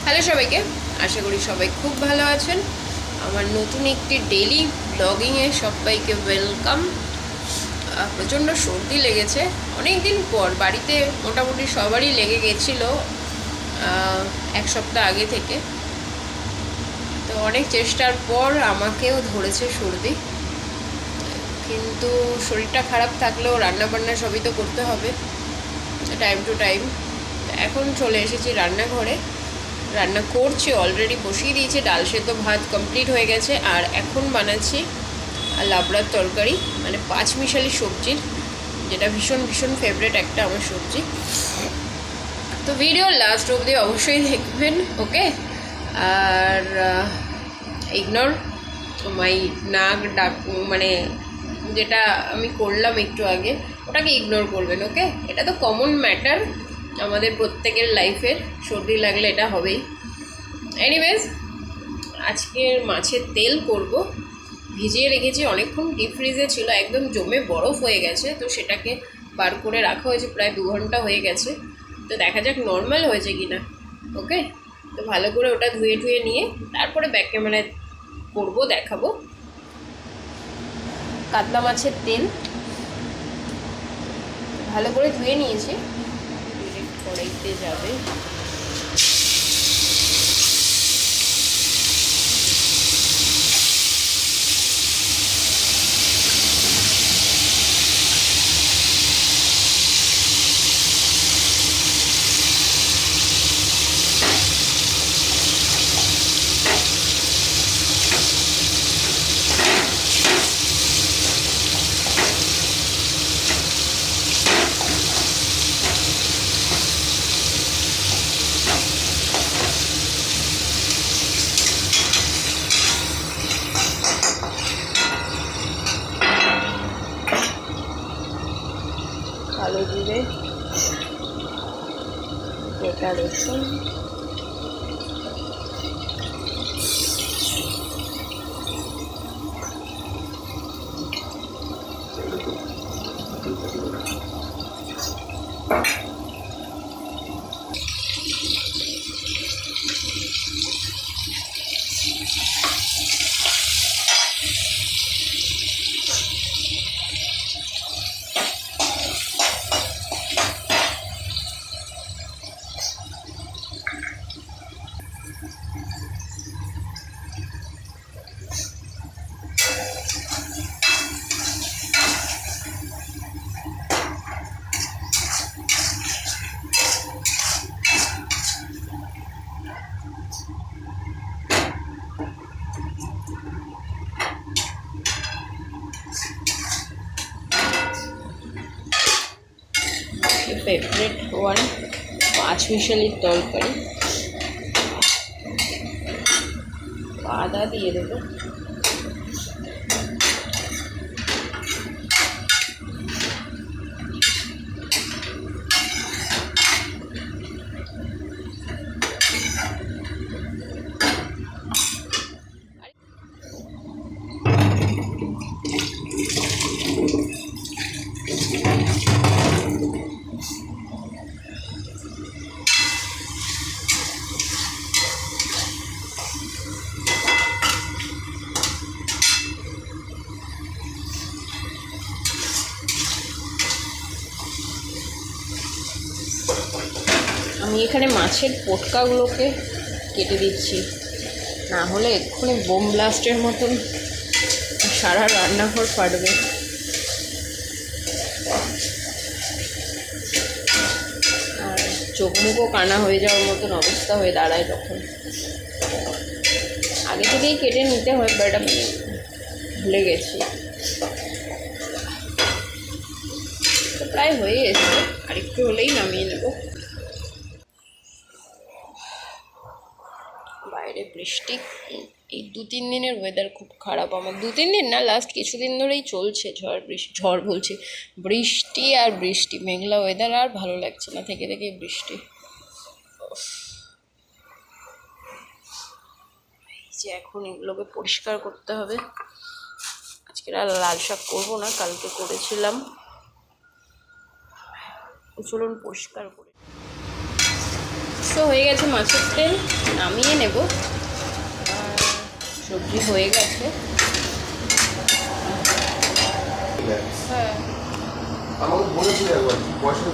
Hello সবাইকে, আশা করি সবাই খুব ভালো আছেন। আমার নতুন একটি ডেইলি ব্লগিংয়ে সবাইকে ওয়েলকাম। প্রচণ্ড সর্দি লেগেছে অনেক দিন পর। বাড়িতে মোটামুটি সবারই লেগে গেছিলো এক সপ্তাহ আগে থেকে। তো অনেক চেষ্টার পর আমাকেও ধরেছে সর্দি, কিন্তু শরীরটা খারাপ থাকলেও রান্নাবান্না সবই তো করতে হবে টাইম টু টাইম। এখন চলে এসেছি রান্নাঘরে, রান্না করছি, অলরেডি বসিয়ে দিয়েছি। ডাল সেদ্ধ ভাত কমপ্লিট হয়ে গেছে, আর এখন বানাচ্ছি লাবড়ার তরকারি, মানে পাঁচমিশালি সবজির, যেটা ভীষণ ভীষণ ফেভারিট একটা আমার সবজি। তো ভিডিও লাস্ট অবধি অবশ্যই দেখবেন, ওকে? আর ইগনোর মাই নাক ডাক, মানে যেটা আমি করলাম একটু আগে, ওটাকে ইগনোর করবেন, ওকে? এটা তো কমন ম্যাটার আমাদের প্রত্যেকের লাইফের, সর্দি লাগলে এটা হবেই। এনিওয়েজ, আজকের মাছের তেল করব। ভিজিয়ে রেখেছি অনেকক্ষণ, ডিপ ফ্রিজে ছিল, একদম জমে বরফ হয়ে গেছে। তো সেটাকে বার করে রাখা হয়েছে, প্রায় 2 ঘন্টা হয়ে গেছে। তো দেখা যাক নর্মাল হয়েছে কি না, ওকে? তো ভালো করে ওটা ধুয়ে ধুয়ে নিয়ে তারপরে ব্যাক ক্যামেরায় করবো, দেখাবো। কাতলা মাছের তেল ভালো করে ধুয়ে নিয়েছি, ডিরেক্ট কড়াইতে যাবে। কালো জিরে, গোটা রসুন, ফেভারিট ওয়ান, পাঁচমিশালির তরকারি। আদা দিয়ে দেবো, আমি এখানে মাছের পটকাগুলোকে কেটে দিচ্ছি, না হলে এক্ষুনি বোম ব্লাস্টের মতন সারা রান্নাঘর ফাটবে। আর চোখ মুখও কানা হয়ে যাওয়ার মতন অবস্থা হয়ে দাঁড়ায় তখন। আগে থেকেই কেটে নিতে হয়, বাট আমি ভুলে গেছি। তো প্রায় হয়ে এসেছে, আর একটু হলেই নামিয়ে নেব। বাইরে বৃষ্টি, এই 2-3 দিনের ওয়েদার খুব খারাপ আমার। 2-3 দিন না, লাস্ট কিছুদিন ধরেই চলছে ঝড় বলছি, বৃষ্টি আর বৃষ্টি, মেঘলা ওয়েদার। আর ভালো লাগছে না, থেকে থেকে বৃষ্টি। এই যে এখন এগুলোকে পরিষ্কার করতে হবে। আজকে আর লাল শাক করবো না, কালকে করেছিলাম। চলুন পরিষ্কার করে। তো হয়ে গেছে মাছের তেল, নামিয়ে নেব। আর সবজি হয়ে গেছে। হ্যাঁ আমাকে বলেছিল একবার পয়সা